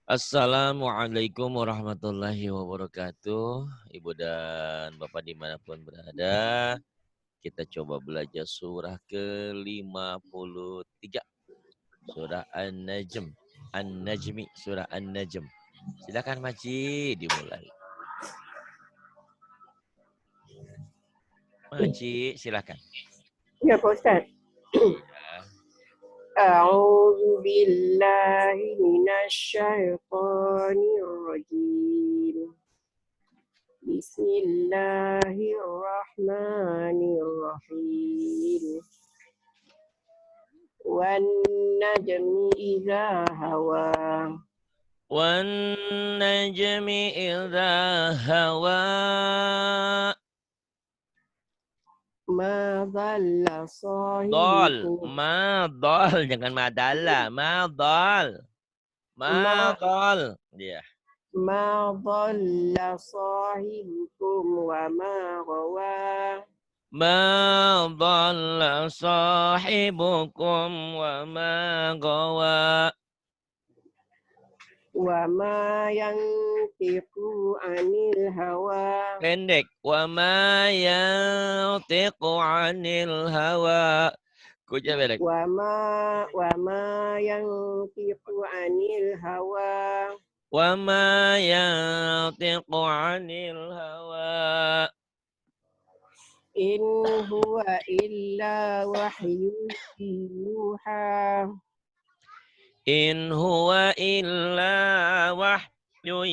Assalamualaikum warahmatullahi wabarakatuh. Ibu dan Bapak dimanapun berada, kita coba belajar surah ke-53. Surah An-Najm. An-Najmi, surah An-Najm. Silakan Maci, dimulai. Maci, silakan. Ya Pak Ustaz. Iya. A'udzu billahi minasyaitonir rajim. Bismillahirrahmanirrahim. Wan najmi idza hawa. Wan najmi idza hawa. Ma dhalla Dol, sahibukum. dol, jangan madalla, dol. Ma Dol. Iya. ma dhalla sahibukum wa ma ghawa. Ma dhalla sahibukum wa ma gawa. Wa ma yantiqu anil hawa. Pendek. Wa ma yantiqu anil hawa. Kuja pendek. Wa ma yantiqu anil hawa. Wa ma yantiqu anil hawa. In huwa illa wahyu yuha. In huwa illa wahyu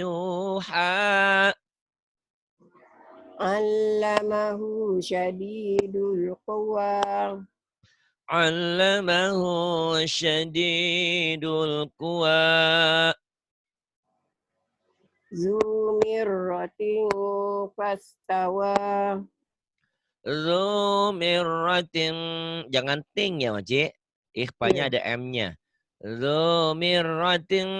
yuha. Allamahu syadidul quwa. Allamahu syadidul quwa. Zumirratin fastawa. Zumiratin. Jangan ting ya Maci. Ikhfanya ada M-nya. Zumiratin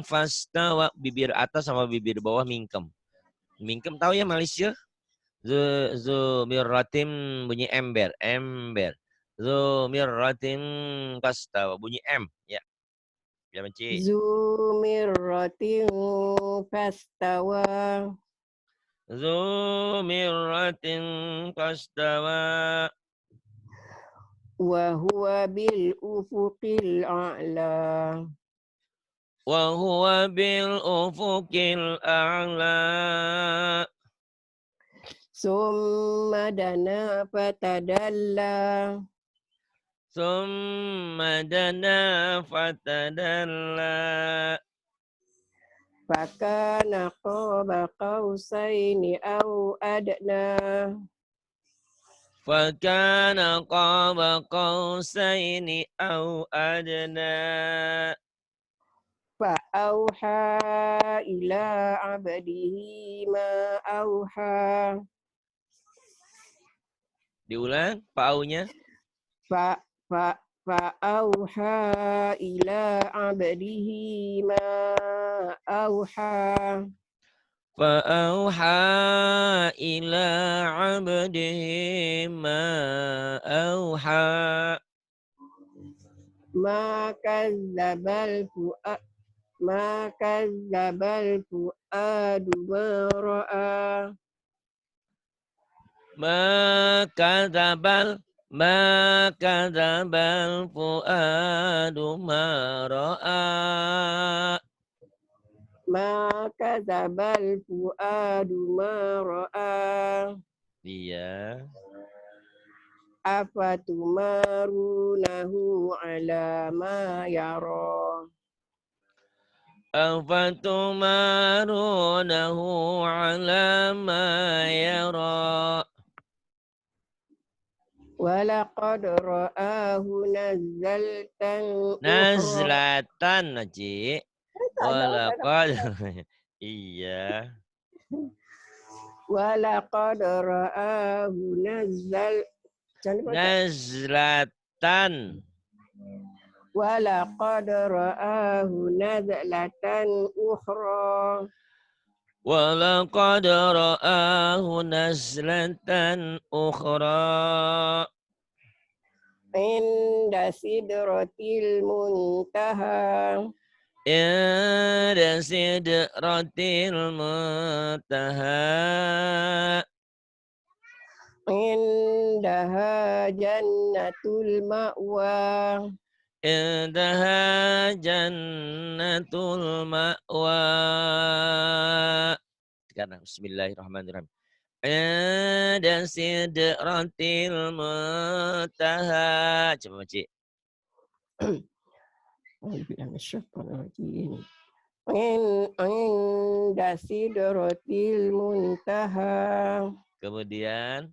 fastawa. Bibir atas sama bibir bawah mingkem. Mingkem tahu ya Malaysia? Zumiratin bunyi ember. Ember. Zumiratin fastawa. Bunyi M. Ya. Ya Maci. Zumirratin fastawa. Zumiratin fastawa. Wa huwa bil ufuqil a'la. Wa huwa bil ufuqil a'la. Summa dana fatadalla. Summa dana fatadalla. Fakana qaba qausaini au adna. Fakana qaba qausaini au adna. Fa'auha ila abdihi ma auha. Diulang paunya. Fa'auha ila abdihi ma auha. Fa'auha ila abdihi ma auha. Ma kazzabal fu'ad ma ra'a. Ma kadzabal fuadu ma ra'a. Ma kadzabal fuadu ma ra'a. Iya. Afatumarunahu ala ma yara. Afatumarunahu ala ma yara. Walaqad ra'ahu nazaltan ukhra. Nazlatan Naci. Walaqad. Iya. Walaqad ra'ahu Nazlatan. Walaqad ra'ahu nazlatan ukhra. Walaqad ra'ahu nazlatan ukhra. Inda sidratil muntaha. Inda sidratil muntaha. Indaha jannatul ma'wa. Indaha jannatul ma'wa. Sekarang bismillahirrahmanirrahim. Inda sidratil muntaha. Coba Cik. Inda sidratil muntaha. Kemudian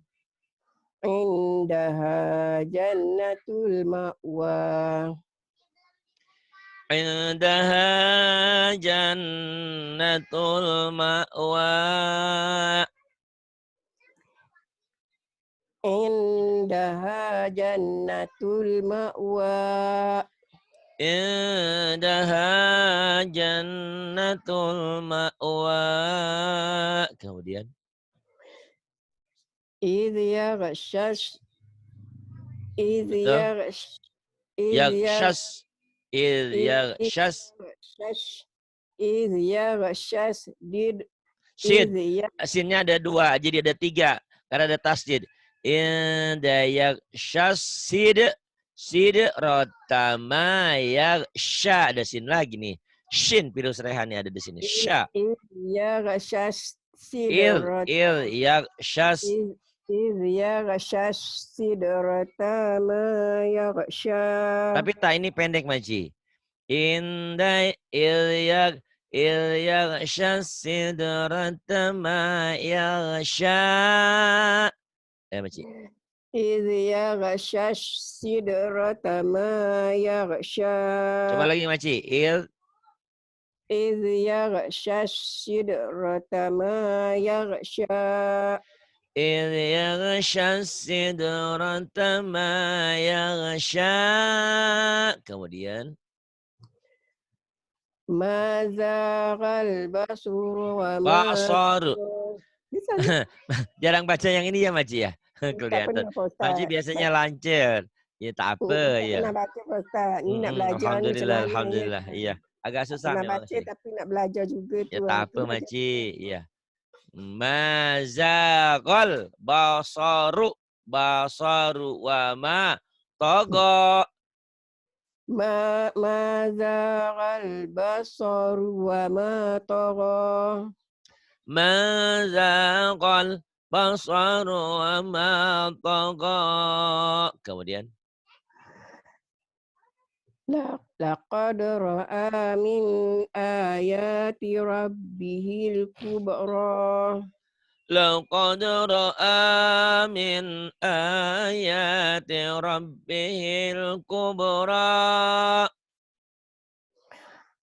Indaha jannatul ma'wa. Indaha jannatul ma'wa. Indaha jannatul ma'wa. Indaha jannatul ma'wa. Kemudian Idh yaghshash. Idh betul. yaghsh. Idh Yakshas. Yaghshas. yaghshash. Idh yaghshash. Sid. Sinnya ada 2, jadi ada 3. Karena ada tasdid. Inda yakshas sid. Sid rotama yaghsha. Ada sin lagi nih. Shin pilus rehannya ada di sini. Sha. Idh yaghshash. Il yakshas. Idh yaghshash sidrata ma yaghsha. Tapi tak ini pendek Maji. Inda yaghshas sidrata ma yaghsha. Maji. Idh yaghshash sidrata ma yaghsha. Coba lagi Maji. Idh yaghshash sidrata ma yaghsha. إذ يغشى السدرة ما يغشى. Kemudian Ma zaghal basur wa ma Basar. bisa Jarang baca yang ini ya Maji ya. tak Kelihatan. pernah Pak Maji Ustaz. biasanya lancar. Ya tak apa Tak ya. pernah baca Pak Ustaz. Ni nak belajar ni macam Alhamdulillah, mana alhamdulillah. ya. Iya. Agak Tak susah pernah memang baca sih. tapi nak belajar juga Ya tu. tak apa Maji. Iya. Mazaqal basaru. Basaru wa ma togo. Ma zaghal basar wa ma tagha. Mazaqal basaru wa ma tagha. Kemudian Laqad ra'a min ayati rabbihil kubra. laqad ra'a min ayati rabbihil kubra.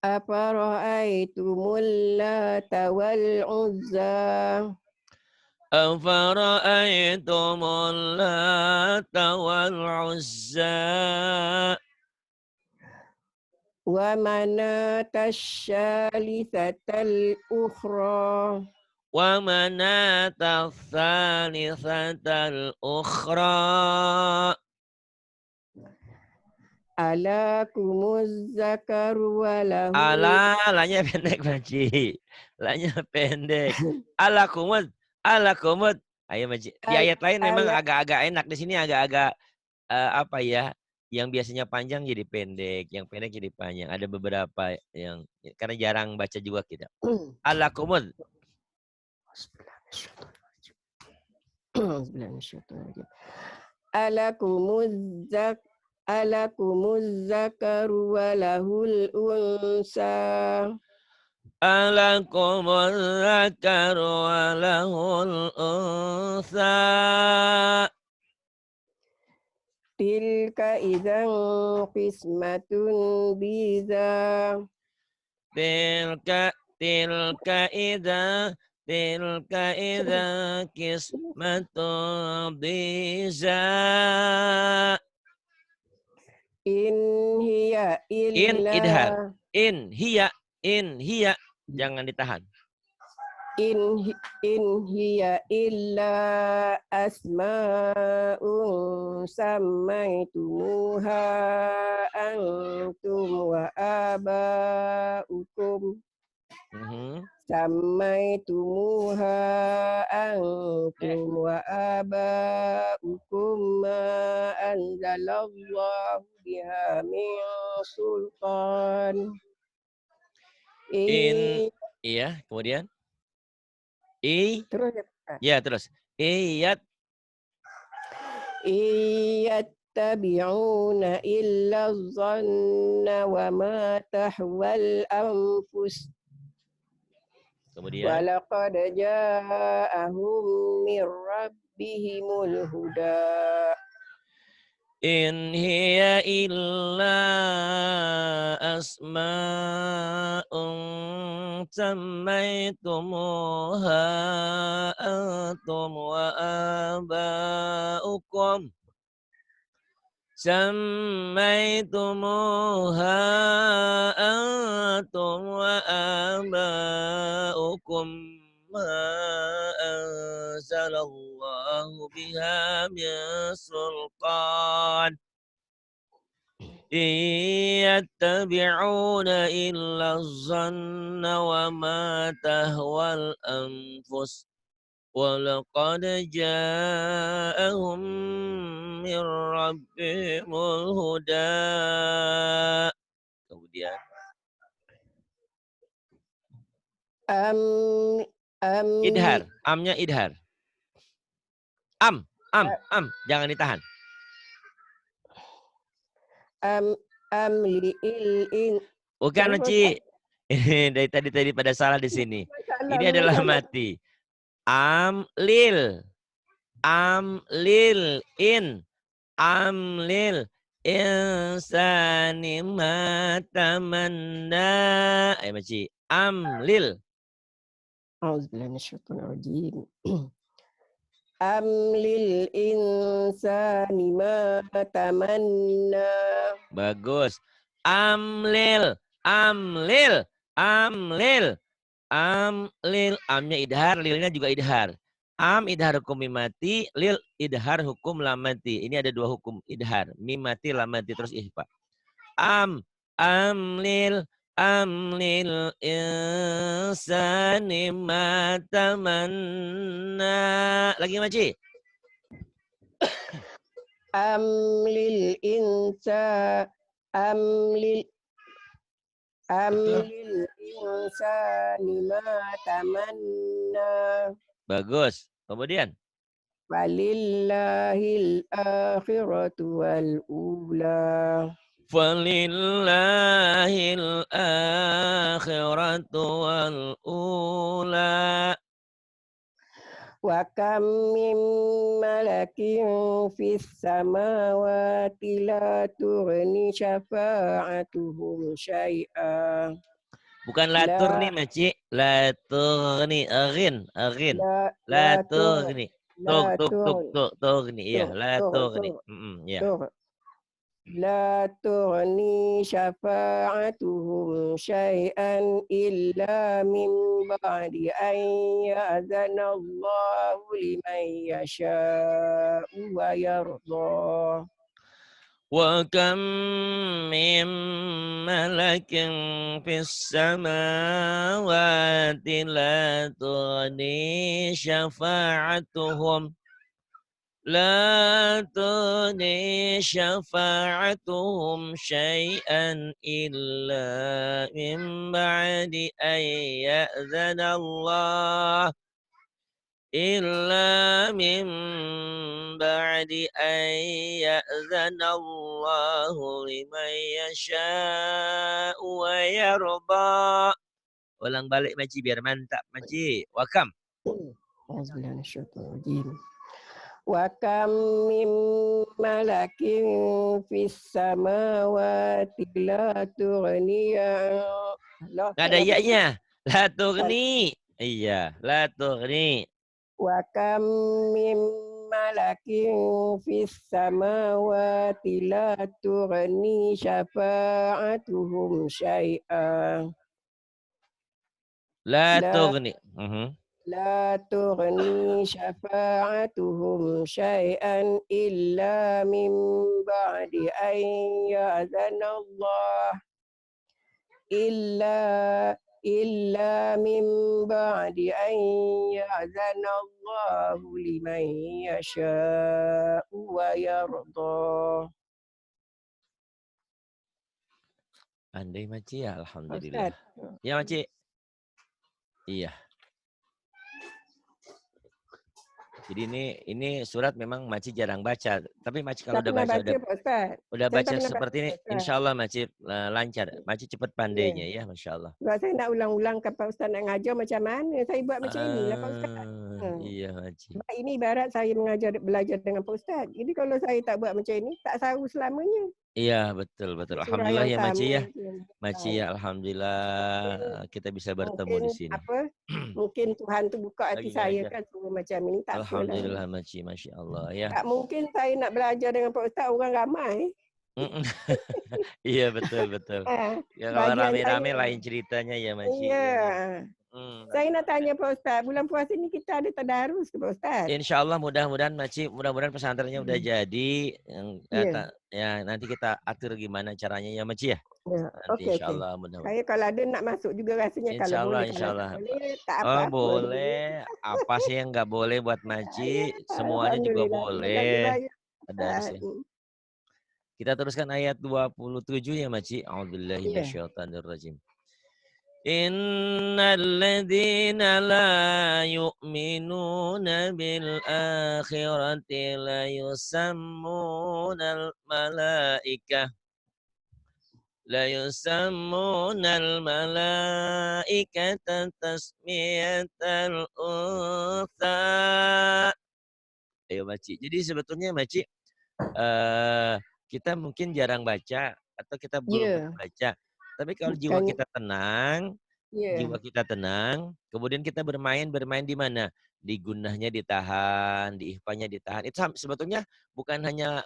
Afara'aytumul lata wal uzza. أفرأيتم اللات والعزى ومناة الثالثة الأخرى. ومناة الثالثة الأخرى. Alakumuz zakaru walahu. Lanya pendek Maji. Lanya pendek. Alakumut. Ayo Maji. Di ayat lain memang agak-agak enak. Di sini agak-agak apa ya? Yang biasanya panjang jadi pendek, yang pendek jadi panjang. Ada beberapa yang karena jarang baca juga kita. Alakumut. Alakumuz zakaru walahul unsa. Alakumuz zakaru walahul unsa. Tilka idzan qismatun biza. Tilka idza qismatun biza. In hiya illa. In hiya. Jangan ditahan. in hiya illa asma'un sammaitumuha antum wa aba'ukum sammaitumuha antum wa aba'ukum ma anzalallahu biha min sultan. Iya, kemudian terus ya terus iyattabi'una illa dhanna wa ma tahwal anfus. Kemudian Walaqad ja'ahum min rabbihimul huda. In hiya illa asma'un sammaitumuha antum wa aba'ukum سميتموها أنتم وآباؤكم ما أنزل الله بها من سلطان إن يتبعون إلا الظن وما تهوى الأنفس ولقد جاءهم من ربهم الهدى. Kemudian idhar, amnya idhar. Jangan ditahan. Bukan Ci. Dari tadi pada salah di sini. Ini adalah mati. Amlil insani ma tamanna. Ayo Maci. Amlil. A'udzubillahi minasyaitonir rajim. Amlil insani ma tamanna. Bagus. Amlil. Amnya idhar, lilnya juga idhar. Am idhar hukum mimati, lil idhar hukum lamati. Ini ada dua hukum idhar, mimati lamati terus ihfa. Amlil insani ma tamanna. Lagi Maci. Amlil insani ma tamanna. Bagus. Kemudian Walillahil akhiratu wal ula. Falillahil akhiratu wal ula. Wa kam min malakin fis samawati la tughni syafa'atuhum syai'a. Bukan latur nih Maci, latur nih agin. Latur nih. Tuk nih. Iya, latur nih. Ya. La tughni syafa'atuhum syai'an illa min ba'di an ya'zana Allahu liman yasha'u wa yarda. وكم من ملك في السماوات لا تغني شفاعتهم شيئا إلا من بعد أن يأذن الله إلا من بعد أن يأذن الله لمن يشاء ويرضى. Ulang balik Maci biar mantap Maci. Wakam. Wa kam min malakin fis samawati la tughni. Nggak ada iya-nya. La tughni. Iya, la tughni. Wa kam min malakin fis samawati la tughni syafa'atuhum syai'a. La tughni. لا تغني شفاعتهم شيئا إلا من بعد أن يأذن الله إلا من بعد أن يأذن الله لمن يشاء ويرضى. Pandai Maci ya, alhamdulillah. Ustaz. Ya Maci. Iya. Jadi ini surat memang Maci jarang baca. Tapi Maci kalau Tak udah pernah baca baca Pak Ustaz. udah Saya tak baca pernah baca seperti ini, Pak Ustaz. insya Allah Maci lancar. Maci cepat pandainya Ya. ya, Masya Allah. Sebab saya nak ulang-ulang ke Pak Ustaz nak ngajar macam mana. Saya buat macam inilah Pak Ustaz. Iya Maci. Sebab ini ibarat saya belajar dengan Pak Ustaz. Jadi kalau saya tak buat macam ini, tak saru selamanya. Iya betul. Surah Alhamdulillah yang ya Maci sama. ya. Maci ya, alhamdulillah kita bisa bertemu di sini. Mungkin Tuhan tu buka hati Lagi saya ngajar. kan suruh macam ini. Tak apalah. Alhamdulillah Maci, Masya Allah ya. Tak mungkin saya nak belajar dengan Pak Ustaz orang ramai. Iya betul. Ya kalau Bagian rame-rame saya. lain ceritanya ya Maci. Iya. Saya nak Nanti tanya Pak Ustaz, bulan puasa ni kita ada tadarus ke Pak Ustaz? insya Allah mudah-mudahan Maci, mudah-mudahan pesantrennya udah jadi. Ya nanti kita atur gimana caranya ya Maci ya. Ya. Nanti Okey. insya Allah mudah-mudahan. Saya kalau ada nak masuk juga rasanya kalau boleh. Insya Kalau Allah. tak boleh, tak Oh apa-apa. boleh. Apa sih yang nggak boleh buat Maci? Semuanya juga Alhamdulillah. Terima kasih boleh. banyak. Tadarus ya. Kita teruskan ayat 27 ya Maci. A'udzubillahi minasyaitonirrajim. Innal ladzina la yu'minuna bil akhirati la yusammunal malaikah tasmiyatal untha. Ayo Maci. Jadi sebetulnya Maci kita mungkin jarang baca atau kita belum pernah baca. Tapi kalau jiwa kita tenang, kemudian kita bermain di mana? Di gunahnya ditahan, di ihfanya ditahan. Itu sebetulnya bukan hanya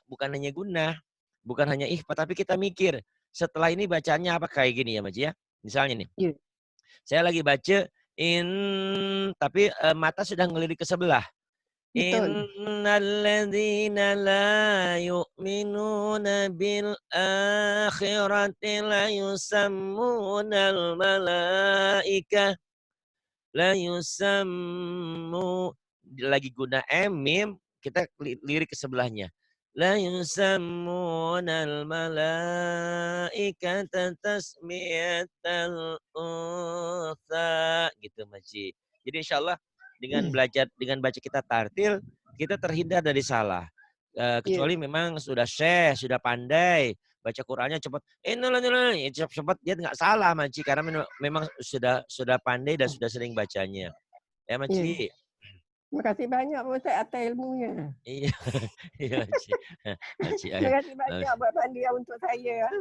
gunah, bukan hanya ihfa, tapi kita mikir setelah ini bacanya apa kayak gini ya Maji ya. Misalnya nih, saya lagi baca tapi mata sudah ngelirik ke sebelah. Innal ladzina la yu'minuna bil akhirati la yusammunal malaikah lagi guna mim kita lirik ke sebelahnya la yusammunal malaikata tasmiyatal untha gitu Maji. Jadi insyaallah dengan baca kita tartil, kita terhindar dari salah. Kecuali memang sudah sudah pandai, baca Qur'annya cepat. Cepat dia nggak salah Maci karena memang sudah pandai dan sudah sering bacanya. Ya Maci. Terima kasih banyak Ustaz atas ilmunya. Iya Maci. Terima kasih banyak buat pandian untuk saya.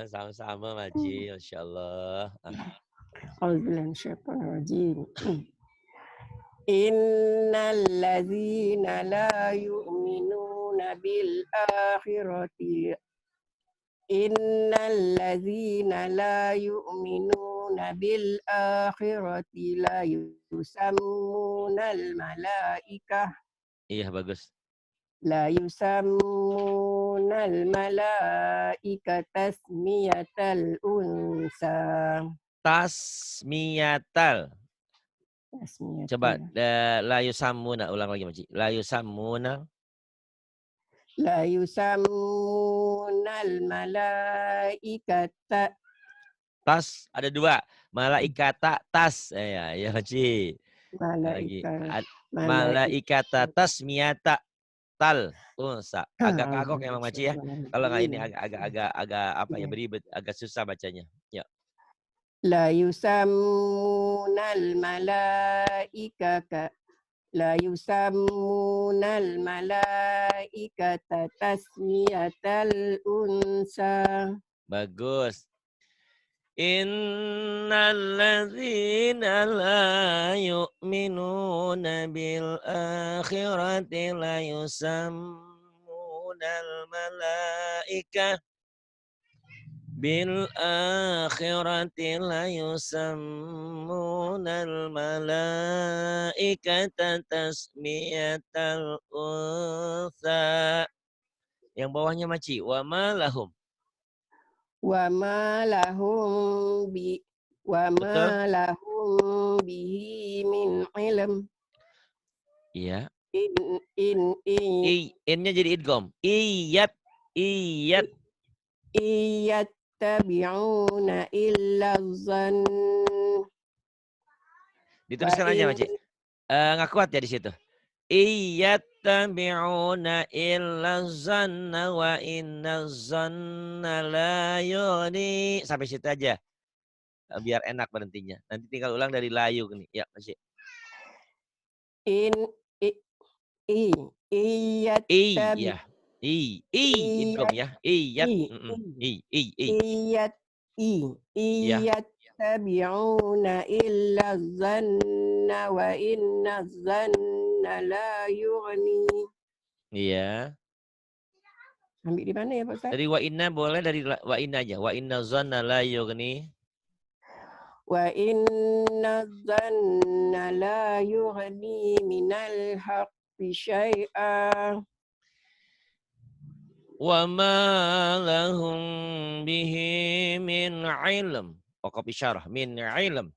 Sama-sama Maci, insyaallah. Auzubillahi Innal ladzina la yu'minuna bil akhirati Innal ladzina la yu'minuna bil akhirati la yusammunal malaikah. Iya bagus. La yusammunal malaikata tasmiyatal unsa. Tasmiyatal. Coba la yusammuna ulang lagi Maci. La yusammunal malaikata. Tas ada dua. Malaikata tas. Ya Maci. Malaikata tasmiyata tal unsa. Agak kagok emang Maci ya. Kalau nggak ini agak apa ya beribet, agak susah bacanya. Ya. La yusammunal malaikata tasmiyatal unsa. Bagus. Innal ladzina la yu'minuna bil akhirati la yusammunal malaikah bil akhirati la yusammunal malaikata tasmiyatal unsa. Yang bawahnya maci wa ma lahum. Wa ma lahum Betul? bihi min ilm. Iya. In In-nya jadi idgham. Iyat iyattabi'una illa dhann wa dituliskan aja in maci. Nggak kuat ya di situ. Iyattabi'una illa zanna wa inna zanna la yuni. Sampai situ aja. Biar enak berhentinya. Nanti tinggal ulang dari layu nih. Ya, masih. in iyattabi Iya. Idgham ya. Iyat. i I. iyat Ya. iyattabi'una illa dhanna wa inna dhanna la yughni. Iya. Ambil di mana ya Pak Ustaz? Dari wa inna boleh dari wa inna aja. Wa inna zanna la yughni. Wa inna dhanna la yughni minal haqqi syai'a. Wa ma lahum bihi min ilm. Pokok isyarah. Min ilm.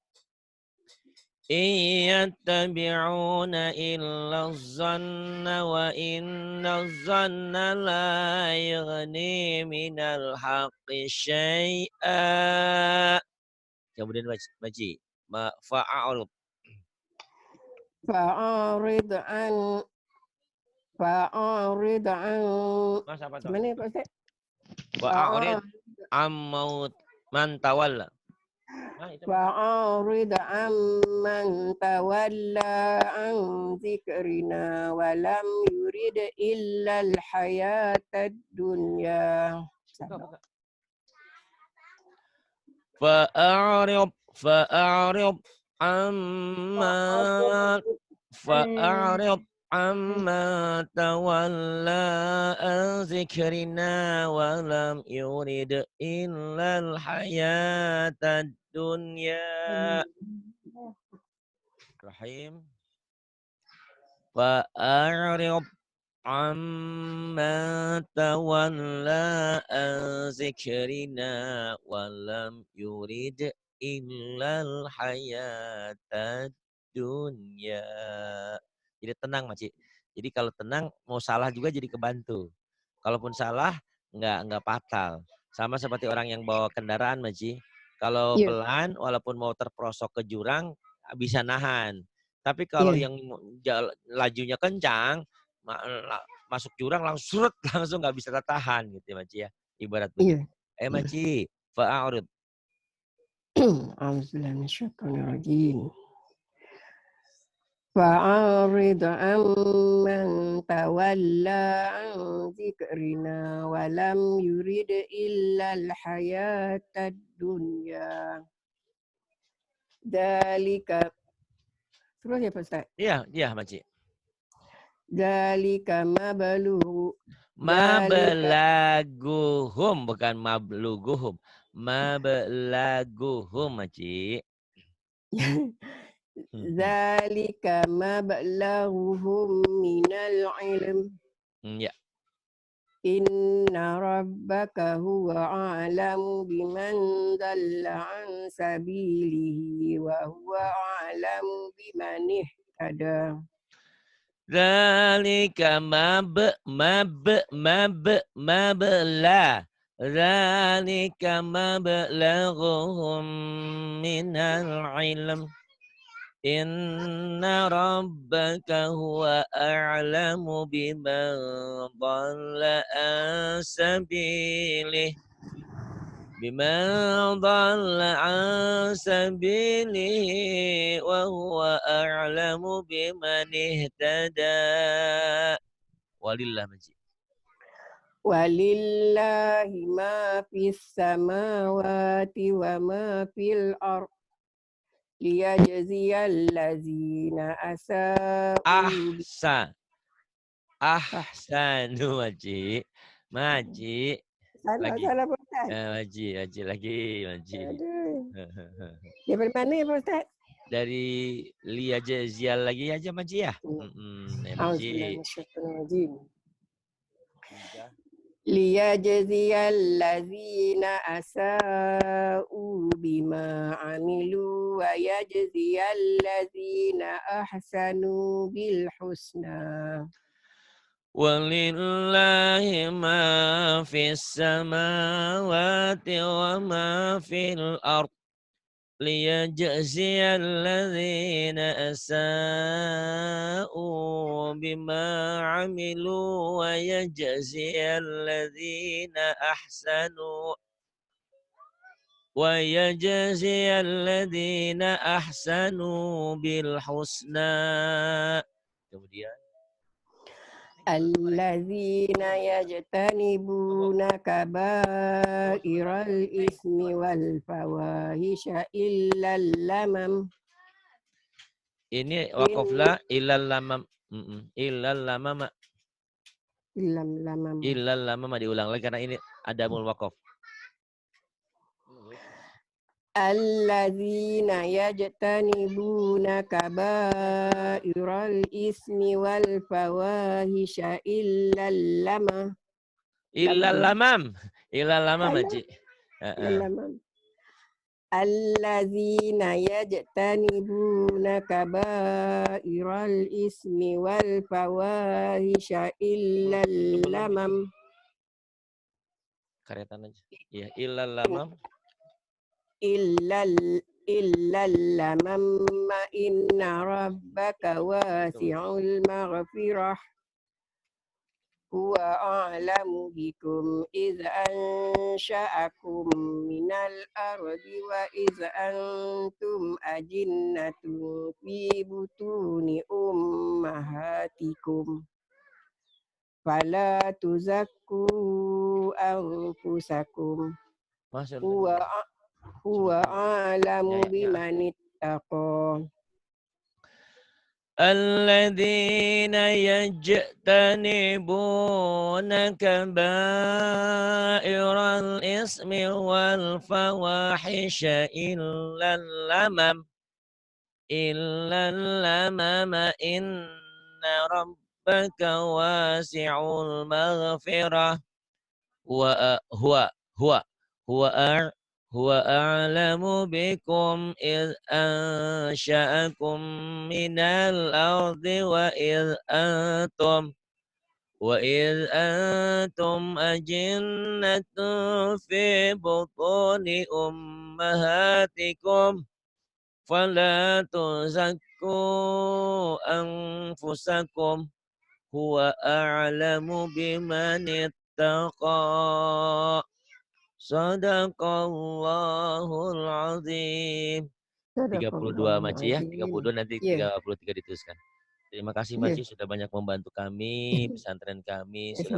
Iyattabi'una illa zanna wa inna zanna la yughni minal haqqi syai'a. Kemudian baci. Fa'a'urub. Fa'arid an Mas apa tuh? mana ya Pak Ustaz? Fa'a'urid ammaut man tawalla. Fa'arid amman tawalla an dzikrina wa lam yurid illa al-hayatad dunya. Fa'a'rid amma tawalla an dzikrina wa lam yurid illa al-hayatad dunya. Rahim. Fa'a'rid amma tawalla an dzikrina wa lam yurid illal hayatad dunya. Jadi tenang Maci. Jadi kalau tenang mau salah juga jadi kebantu. Kalaupun salah nggak fatal. Sama seperti orang yang bawa kendaraan Maci. Kalau pelan walaupun mau terperosok ke jurang bisa nahan. Tapi kalau yang lajunya kencang masuk jurang langsung nggak bisa tertahan gitu ya Maci ya. Ibarat begitu. Maci, fa'arid. A'udzubillahi Fa'arid amman tawalla an dzikrina wa lam yurid illa al-hayatad dunya. Dalika. Terus ya Pak Ustaz? Iya, Maci. Dalika mablughum bukan mabluguhum. Mablaguhum, Maci. Zalika mablaghuhum minal ilm. Ya. Inna rabbaka huwa a'lamu biman dalla an sabilihi wa huwa a'lamu biman ihtada. Zalika mabla. Zalika mablaghuhum minal ilm. Inna rabbaka huwa a'lamu biman dhalla an sabilihi wa huwa a'lamu biman ihtada. Walillah Maji. Walillahi ma fis samawati wa ma fil ardh. Liyajziyal ladzina asa'u Ahsanu Maji. lagi. Salah Pak Ustaz. Maji lagi, Maji. Aduh. Daripada mana ya Pak Ustaz? Dari Lia Jazial lagi aja Maji ya. Ya Maji. Liyajziyal ladzina asa'u bima amilu wa yajziyal ladzina ahsanu bil husna. Walillahi ma fis samawati wa ma fil ard. ليجزي الذين أساءوا بما عملوا ويجزي الذين أحسنوا بالحسنى. Kemudian Alladzina yajtanibuna kaba'iral ismi wal fawahisha illal lamam. Ini waqaflah illal lamam. Illal lamam diulang lagi karena ini ada mul waqaf. Alladzina yajtanibuna kaba'iral ismi wal fawahisha illal lamam. Illal lamam Haji. Alladzina yajtanibuna kaba'iral ismi wal fawahisha illal lamam. Karetan aja. Iya, illal lamam. Illal lamam inna rabbaka wasi'ul maghfirah. Huwa a'lamu bikum iz ansha'akum minal ardi wa iz antum ajinnatun fi butuni ummahatikum. Fala tuzakku anfusakum. Huwa a'lamu bimanittaqa. الذين يجتنبون كبائر الإثم والفواحش إلا اللمم إن ربك واسع المغفرة هو أعلم بكم إذ أنشأكم من الأرض وإذ أنتم أجنة في بطون أمهاتكم فلا تزكوا أنفسكم هو أعلم بمن اتقى. Sadaqallahul azim. 32 Maci ya, 32 nanti 33 dituliskan. Terima kasih Maci sudah banyak membantu kami, pesantren kami, sudah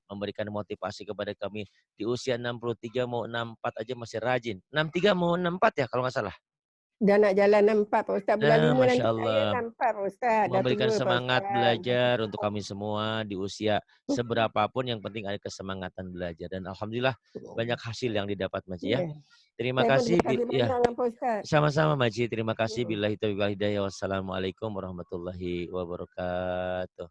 memberikan motivasi kepada kami. Di usia 63 mau 64 aja masih rajin. 63 mau 64 ya kalau nggak salah. Dah nak jalan 64 Pak Ustaz. Bulan 5 nanti saya 64 Pak Ustaz. Memberikan semangat belajar untuk kami semua di usia seberapapun, yang penting ada kesemangatan belajar. Dan alhamdulillah banyak hasil yang didapat Maji ya. Terima kasih. Ya. Sama-sama Maji. Terima kasih. Billahi taufiq wal hidayah. Wassalamualaikum warahmatullahi wabarakatuh.